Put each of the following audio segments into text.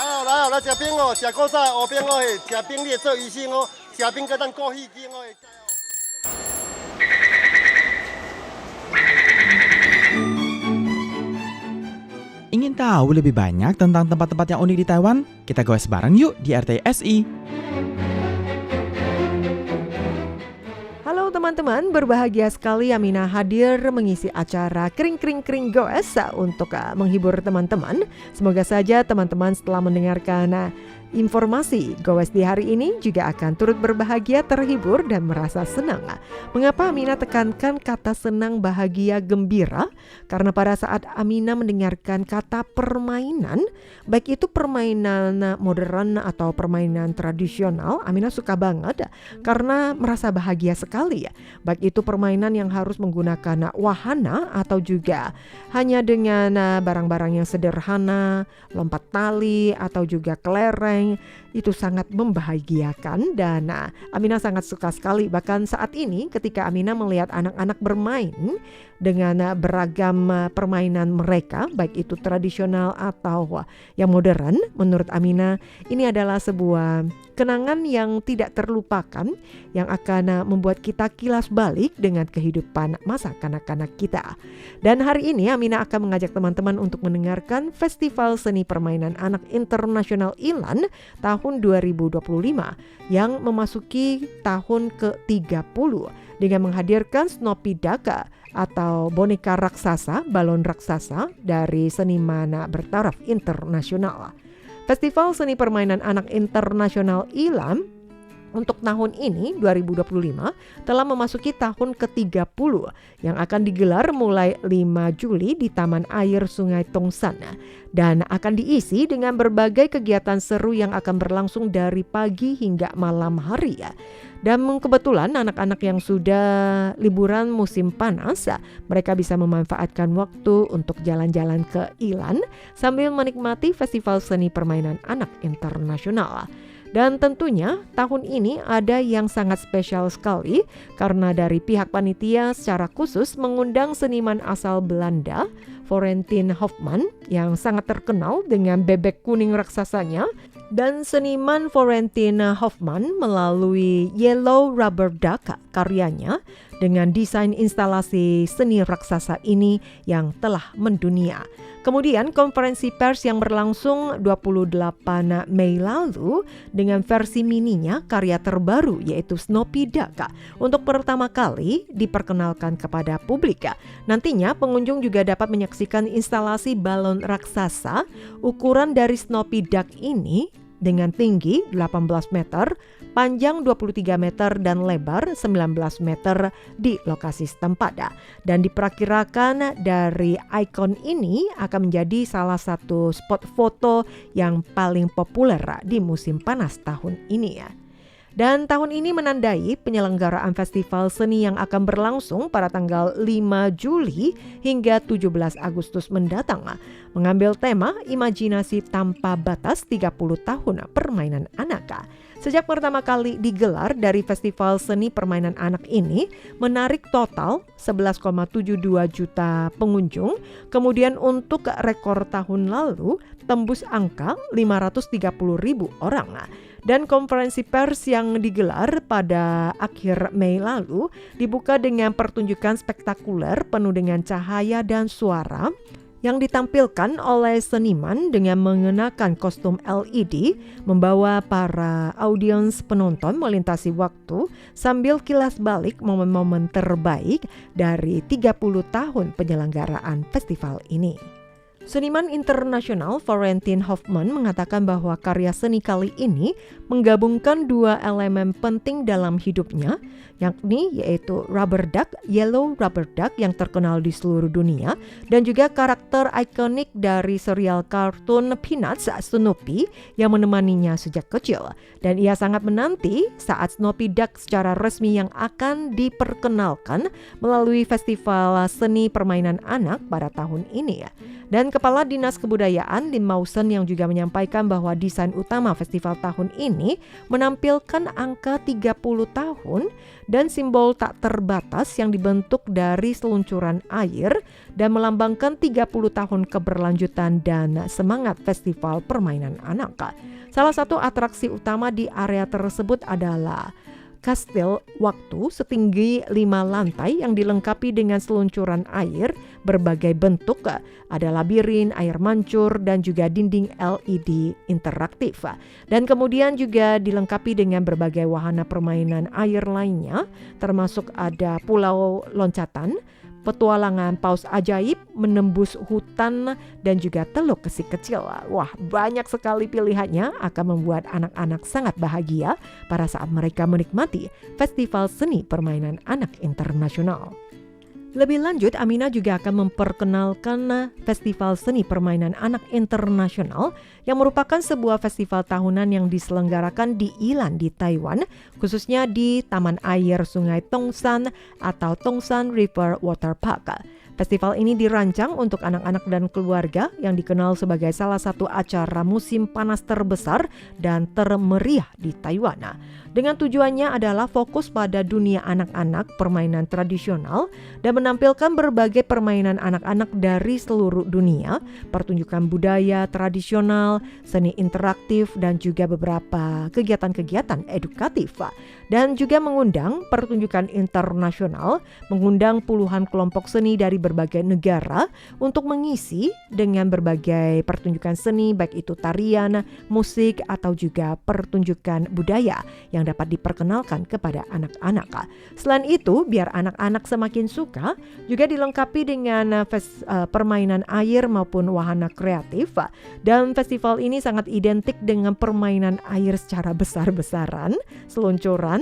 来食冰哦，食古早黑冰哦，食冰你会做医生哦，食冰个当过戏精哦。Ingin tahu lebih banyak tentang tempat-tempat yang unik di Taiwan? Kita goes bareng yuk di RTSI. Halo teman-teman, berbahagia sekali Aminah hadir mengisi acara Kring Kring Kring Goes untuk menghibur teman-teman. Semoga saja teman-teman setelah mendengarkan informasi Goes di hari ini juga akan turut berbahagia, terhibur, dan merasa senang. Mengapa Aminah tekankan kata senang, bahagia, gembira? Karena pada saat Aminah mendengarkan kata permainan, baik itu permainan modern atau permainan tradisional, Aminah suka banget karena merasa bahagia sekali ya. Baik itu permainan yang harus menggunakan wahana atau juga hanya dengan barang-barang yang sederhana, lompat tali atau juga kelereng, itu sangat membahagiakan dan Aminah sangat suka sekali. Bahkan saat ini ketika Aminah melihat anak-anak bermain dengan beragam permainan mereka, baik itu tradisional atau yang modern, menurut Aminah ini adalah sebuah kenangan yang tidak terlupakan yang akan membuat kita kilas balik dengan kehidupan masa kanak-kanak kita. Dan hari ini Aminah akan mengajak teman-teman untuk mendengarkan Festival Seni Permainan Anak Internasional ILAN tahun 2025 yang memasuki tahun ke-30 dengan menghadirkan Snoopy Duck atau boneka raksasa, balon raksasa dari seniman bertaraf internasional. Festival Seni Permainan Anak Internasional ILAN untuk tahun ini 2025 telah memasuki tahun ke-30 yang akan digelar mulai 5 Juli di Taman Air Sungai Tongsan dan akan diisi dengan berbagai kegiatan seru yang akan berlangsung dari pagi hingga malam hari ya. Dan kebetulan anak-anak yang sudah liburan musim panas, mereka bisa memanfaatkan waktu untuk jalan-jalan ke ILAN sambil menikmati Festival Seni Permainan Anak Internasional. Dan tentunya tahun ini ada yang sangat spesial sekali karena dari pihak panitia secara khusus mengundang seniman asal Belanda, Florentin Hofman, yang sangat terkenal dengan bebek kuning raksasanya. Dan seniman Florentin Hofman melalui Yellow Rubber Duck karyanya dengan desain instalasi seni raksasa ini yang telah mendunia. Kemudian konferensi pers yang berlangsung 28 Mei lalu dengan versi mininya karya terbaru yaitu Snoopy Duck untuk pertama kali diperkenalkan kepada publik. Nantinya pengunjung juga dapat menyaksikan instalasi balon raksasa ukuran dari Snoopy Duck ini dengan tinggi 18 meter, panjang 23 meter dan lebar 19 meter di lokasi setempat. Dan diperkirakan dari ikon ini akan menjadi salah satu spot foto yang paling populer di musim panas tahun ini ya. Dan tahun ini menandai penyelenggaraan festival seni yang akan berlangsung pada tanggal 5 Juli hingga 17 Agustus mendatang, mengambil tema imajinasi tanpa batas 30 tahun permainan anak. Sejak pertama kali digelar dari Festival Seni Permainan Anak ini menarik total 11,72 juta pengunjung. Kemudian untuk rekor tahun lalu tembus angka 530.000 orang. Dan konferensi pers yang digelar pada akhir Mei lalu dibuka dengan pertunjukan spektakuler penuh dengan cahaya dan suara yang ditampilkan oleh seniman dengan mengenakan kostum LED, membawa para audiens penonton melintasi waktu sambil kilas balik momen-momen terbaik dari 30 tahun penyelenggaraan festival ini. Seniman internasional Florentin Hofman mengatakan bahwa karya seni kali ini menggabungkan dua elemen penting dalam hidupnya, yakni yaitu rubber duck, yellow rubber duck yang terkenal di seluruh dunia, dan juga karakter ikonik dari serial kartun Peanuts, Snoopy, yang menemaninya sejak kecil. Dan ia sangat menanti saat Snoopy Duck secara resmi yang akan diperkenalkan melalui Festival Seni Permainan Anak pada tahun ini ya. Dan Kepala Dinas Kebudayaan Lim Mausen yang juga menyampaikan bahwa desain utama festival tahun ini menampilkan angka 30 tahun dan simbol tak terbatas yang dibentuk dari seluncuran air dan melambangkan 30 tahun keberlanjutan dan semangat festival permainan anak. Salah satu atraksi utama di area tersebut adalah kastil waktu setinggi 5 lantai yang dilengkapi dengan seluncuran air berbagai bentuk. Ada labirin, air mancur, dan juga dinding LED interaktif. Dan kemudian juga dilengkapi dengan berbagai wahana permainan air lainnya, termasuk ada pulau loncatan, petualangan paus ajaib, menembus hutan, dan juga teluk kecil. Wah, banyak sekali pilihannya akan membuat anak-anak sangat bahagia pada saat mereka menikmati Festival Seni Permainan Anak Internasional. Lebih lanjut, Amina juga akan memperkenalkan Festival Seni Permainan Anak Internasional yang merupakan sebuah festival tahunan yang diselenggarakan di Ilan di Taiwan, khususnya di Taman Air Sungai Tongsan atau Tongsan River Water Park. Festival ini dirancang untuk anak-anak dan keluarga yang dikenal sebagai salah satu acara musim panas terbesar dan termeriah di Taiwan. Dengan tujuannya adalah fokus pada dunia anak-anak permainan tradisional dan menampilkan berbagai permainan anak-anak dari seluruh dunia, pertunjukan budaya tradisional, seni interaktif, dan juga beberapa kegiatan-kegiatan edukatif. Dan juga mengundang pertunjukan internasional, mengundang puluhan kelompok seni dari berbagai negara untuk mengisi dengan berbagai pertunjukan seni, baik itu tarian, musik, atau juga pertunjukan budaya yang dapat diperkenalkan kepada anak-anak. Selain itu, biar anak-anak semakin suka, juga dilengkapi dengan permainan air maupun wahana kreatif. Dan festival ini sangat identik dengan permainan air secara besar-besaran, seluncuran,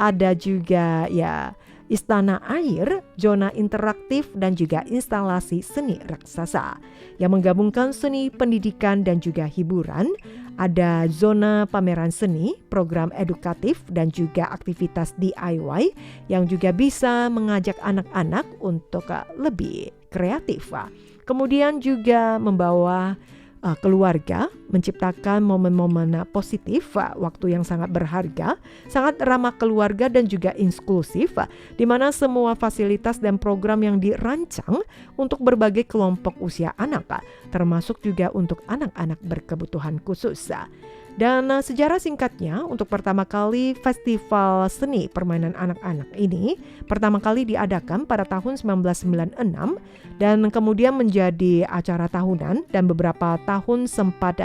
ada juga istana air, zona interaktif, dan juga instalasi seni raksasa yang menggabungkan seni, pendidikan, dan juga hiburan. Ada zona pameran seni, program edukatif, dan juga aktivitas DIY yang juga bisa mengajak anak-anak untuk lebih kreatif. Kemudian juga membawa keluarga, menciptakan momen-momen positif, waktu yang sangat berharga, sangat ramah keluarga dan juga inklusif, di mana semua fasilitas dan program yang dirancang untuk berbagai kelompok usia anak, termasuk juga untuk anak-anak berkebutuhan khusus. Dan sejarah singkatnya, untuk pertama kali Festival Seni Permainan Anak-anak ini pertama kali diadakan pada tahun 1996 dan kemudian menjadi acara tahunan dan beberapa tahun sempat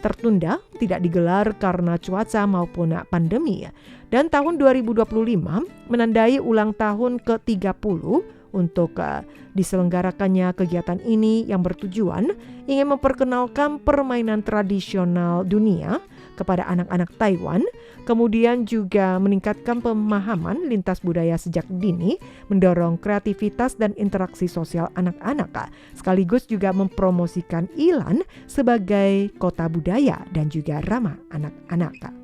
tertunda, tidak digelar karena cuaca maupun pandemi. Dan tahun 2025 menandai ulang tahun ke-30 untuk diselenggarakannya kegiatan ini yang bertujuan ingin memperkenalkan permainan tradisional dunia kepada anak-anak Taiwan, kemudian juga meningkatkan pemahaman lintas budaya sejak dini, mendorong kreativitas dan interaksi sosial anak-anak, sekaligus juga mempromosikan Ilan sebagai kota budaya dan juga ramah anak-anak.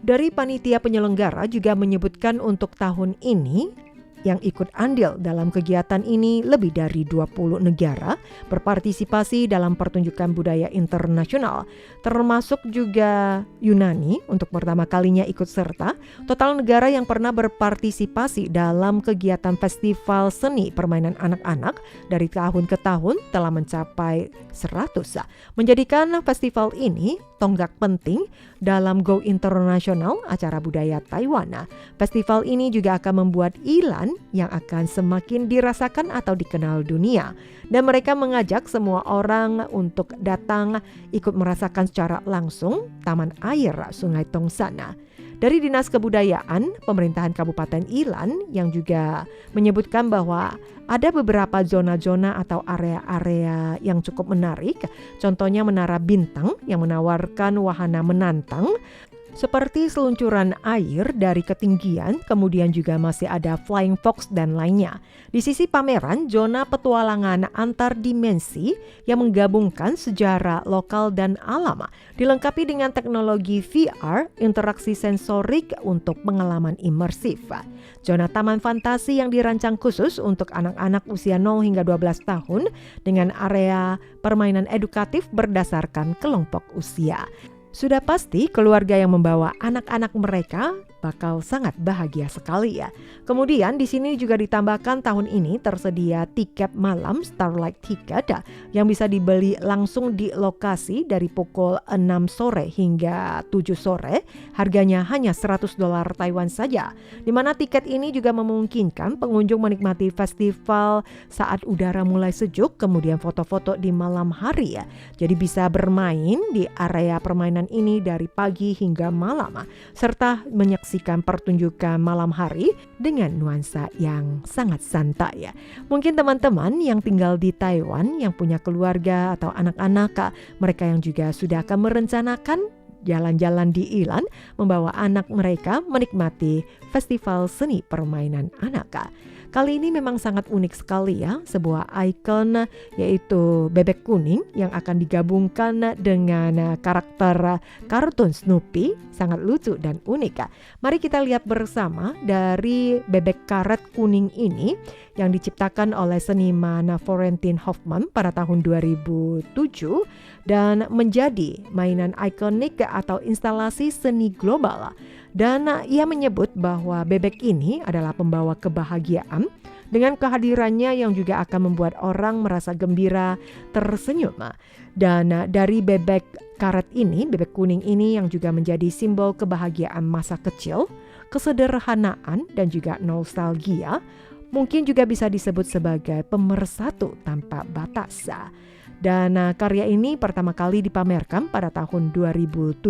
Dari panitia penyelenggara juga menyebutkan untuk tahun ini yang ikut andil dalam kegiatan ini lebih dari 20 negara berpartisipasi dalam pertunjukan budaya internasional, termasuk juga Yunani untuk pertama kalinya ikut serta. Total negara yang pernah berpartisipasi dalam kegiatan Festival Seni Permainan Anak-anak dari tahun ke tahun telah mencapai 100, menjadikan festival ini tonggak penting dalam Go International, acara budaya Taiwan. Festival ini juga akan membuat Ilan yang akan semakin dirasakan atau dikenal dunia. Dan mereka mengajak semua orang untuk datang ikut merasakan secara langsung Taman Air Sungai Tongsan. Dari Dinas Kebudayaan Pemerintahan Kabupaten Ilan yang juga menyebutkan bahwa ada beberapa zona-zona atau area-area yang cukup menarik. Contohnya Menara Bintang yang menawarkan wahana menantang. seperti seluncuran air dari ketinggian, kemudian juga masih ada flying fox dan lainnya. Di sisi pameran, zona petualangan antar dimensi yang menggabungkan sejarah lokal dan alam, dilengkapi dengan teknologi VR, interaksi sensorik untuk pengalaman imersif. Zona taman fantasi yang dirancang khusus untuk anak-anak usia 0 hingga 12 tahun dengan area permainan edukatif berdasarkan kelompok usia. Sudah pasti keluarga yang membawa anak-anak mereka bakal sangat bahagia sekali ya. Kemudian di sini juga ditambahkan tahun ini tersedia tiket malam Starlight Ticket yang bisa dibeli langsung di lokasi dari pukul 6 sore hingga 7 sore. Harganya hanya $100 Taiwan saja. Di mana tiket ini juga memungkinkan pengunjung menikmati festival saat udara mulai sejuk, kemudian foto-foto di malam hari ya. Jadi bisa bermain di area permainan ini dari pagi hingga malam, serta menyaksikan pertunjukan malam hari dengan nuansa yang sangat santai ya. Mungkin teman-teman yang tinggal di Taiwan yang punya keluarga atau anak-anak, mereka yang juga sudah akan merencanakan jalan-jalan di Ilan, membawa anak mereka menikmati festival seni permainan anak. Kali ini memang sangat unik sekali ya, sebuah ikon yaitu bebek kuning yang akan digabungkan dengan karakter kartun Snoopy, sangat lucu dan unik. Mari kita lihat bersama dari bebek karet kuning ini yang diciptakan oleh seniman Florentin Hoffman pada tahun 2007 dan menjadi mainan ikonik atau instalasi seni global. Dan ia menyebut bahwa bebek ini adalah pembawa kebahagiaan dengan kehadirannya yang juga akan membuat orang merasa gembira, tersenyum. Dan dari bebek karet ini, bebek kuning ini yang juga menjadi simbol kebahagiaan masa kecil, kesederhanaan dan juga nostalgia, mungkin juga bisa disebut sebagai pemersatu tanpa batas. Dan karya ini pertama kali dipamerkan pada tahun 2007,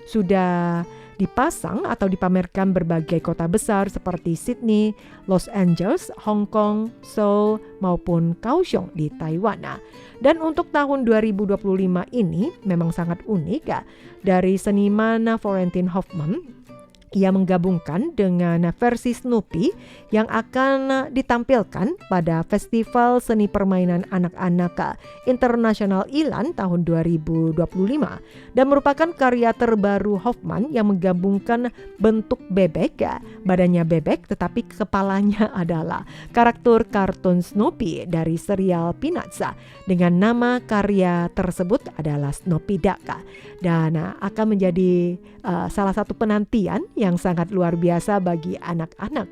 sudah dipasang atau dipamerkan berbagai kota besar seperti Sydney, Los Angeles, Hong Kong, Seoul maupun Kaohsiung di Taiwan. Dan untuk tahun 2025 ini memang sangat unik ya. Dari seniman Florentin Hoffman, ia menggabungkan dengan versi Snoopy yang akan ditampilkan pada Festival Seni Permainan Anak-anak Internasional Ilan tahun 2025 dan merupakan karya terbaru Hoffman yang menggabungkan bentuk bebek, badannya bebek tetapi kepalanya adalah karakter kartun Snoopy dari serial Peanuts dengan nama karya tersebut adalah Snoopy Duck dan akan menjadi salah satu penantian yang sangat luar biasa bagi anak-anak.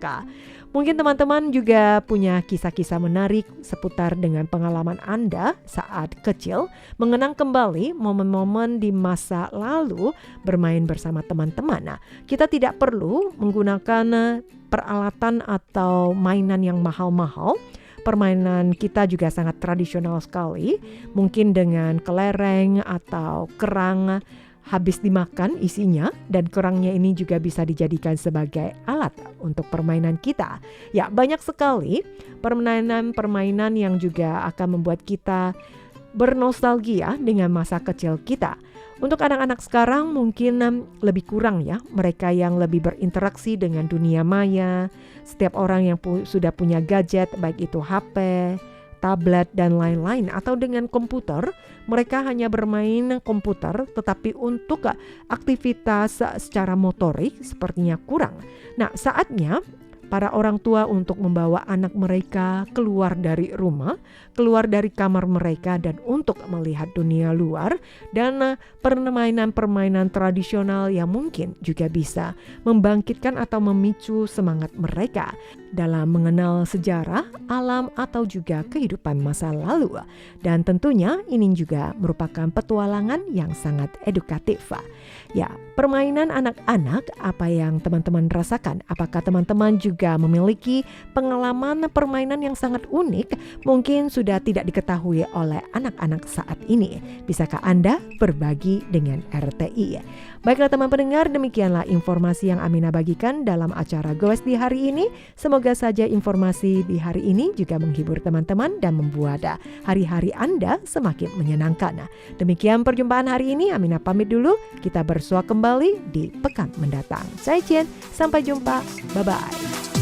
Mungkin teman-teman juga punya kisah-kisah menarik seputar dengan pengalaman Anda saat kecil, mengenang kembali momen-momen di masa lalu bermain bersama teman-teman. Kita tidak perlu menggunakan peralatan atau mainan yang mahal-mahal. Permainan kita juga sangat tradisional sekali, mungkin dengan kelereng atau kerang habis dimakan isinya, dan kerangnya ini juga bisa dijadikan sebagai alat untuk permainan kita. Ya, banyak sekali permainan-permainan yang juga akan membuat kita bernostalgia dengan masa kecil kita. Untuk anak-anak sekarang mungkin lebih kurang ya, mereka yang lebih berinteraksi dengan dunia maya. Setiap orang yang sudah punya gadget, baik itu HP, tablet dan lain-lain atau dengan komputer, mereka hanya bermain komputer tetapi untuk aktivitas secara motorik sepertinya kurang. Nah, saatnya para orang tua untuk membawa anak mereka keluar dari rumah, keluar dari kamar mereka dan untuk melihat dunia luar dan permainan-permainan tradisional yang mungkin juga bisa membangkitkan atau memicu semangat mereka dalam mengenal sejarah, alam atau juga kehidupan masa lalu. Dan tentunya ini juga merupakan petualangan yang sangat edukatif. Ya, permainan anak-anak apa yang teman-teman rasakan? Apakah teman-teman juga juga memiliki pengalaman permainan yang sangat unik, mungkin sudah tidak diketahui oleh anak-anak saat ini. Bisakah Anda berbagi dengan RTI? Baiklah teman pendengar, demikianlah informasi yang Aminah bagikan dalam acara Goes di hari ini. Semoga saja informasi di hari ini juga menghibur teman-teman dan membuat hari-hari Anda semakin menyenangkan. Demikian perjumpaan hari ini, Aminah pamit dulu. Kita bersua kembali di pekan mendatang. Zaijian, sampai jumpa. Bye-bye.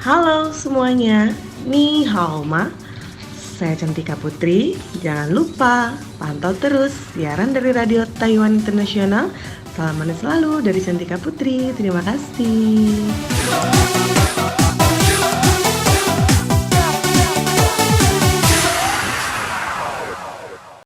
Halo semuanya, ni hao ma. Saya Cantika Putri. Jangan lupa pantau terus siaran dari Radio Taiwan Internasional. Salam manis selalu dari Cantika Putri. Terima kasih.